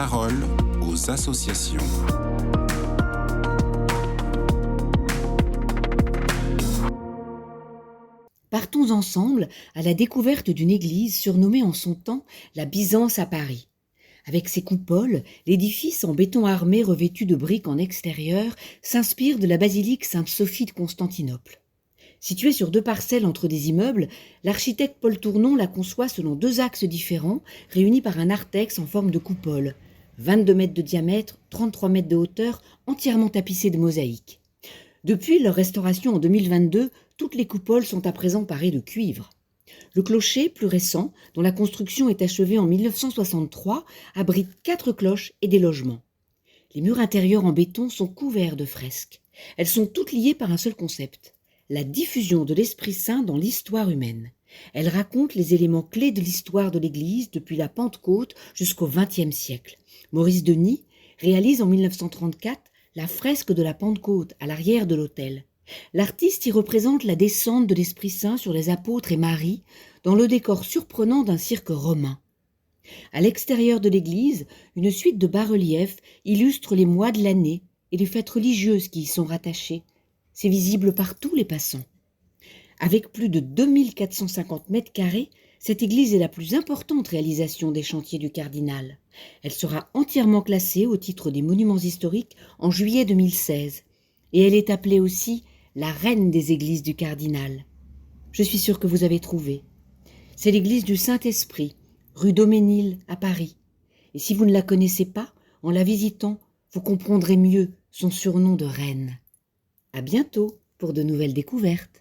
parole aux associations. Partons ensemble à la découverte d'une église surnommée en son temps la Byzance à Paris. Avec ses coupoles, l'édifice en béton armé revêtu de briques en extérieur s'inspire de la basilique Sainte-Sophie de Constantinople. Située sur 2 parcelles entre des immeubles, l'architecte Paul Tournon la conçoit selon 2 axes différents, réunis par un narthex en forme de coupole. 22 mètres de diamètre, 33 mètres de hauteur, entièrement tapissée de mosaïques. Depuis leur restauration en 2022, toutes les coupoles sont à présent parées de cuivre. Le clocher, plus récent, dont la construction est achevée en 1963, abrite 4 cloches et des logements. Les murs intérieurs en béton sont couverts de fresques. Elles sont toutes liées par un seul concept: la diffusion de l'Esprit Saint dans l'histoire humaine. Elles racontent les éléments clés de l'histoire de l'Église depuis la Pentecôte jusqu'au XXe siècle. Maurice Denis réalise en 1934 la fresque de la Pentecôte à l'arrière de l'autel. L'artiste y représente la descente de l'Esprit Saint sur les apôtres et Marie dans le décor surprenant d'un cirque romain. À l'extérieur de l'église, une suite de bas-reliefs illustre les mois de l'année et les fêtes religieuses qui y sont rattachées. C'est visible par tous les passants. Avec plus de 2450 mètres carrés, cette église est la plus importante réalisation des chantiers du Cardinal. Elle sera entièrement classée au titre des monuments historiques en juillet 2016. Et elle est appelée aussi la reine des églises du Cardinal. Je suis sûre que vous avez trouvé. C'est l'église du Saint-Esprit, rue Daumesnil à Paris. Et si vous ne la connaissez pas, en la visitant, vous comprendrez mieux son surnom de reine. À bientôt pour de nouvelles découvertes.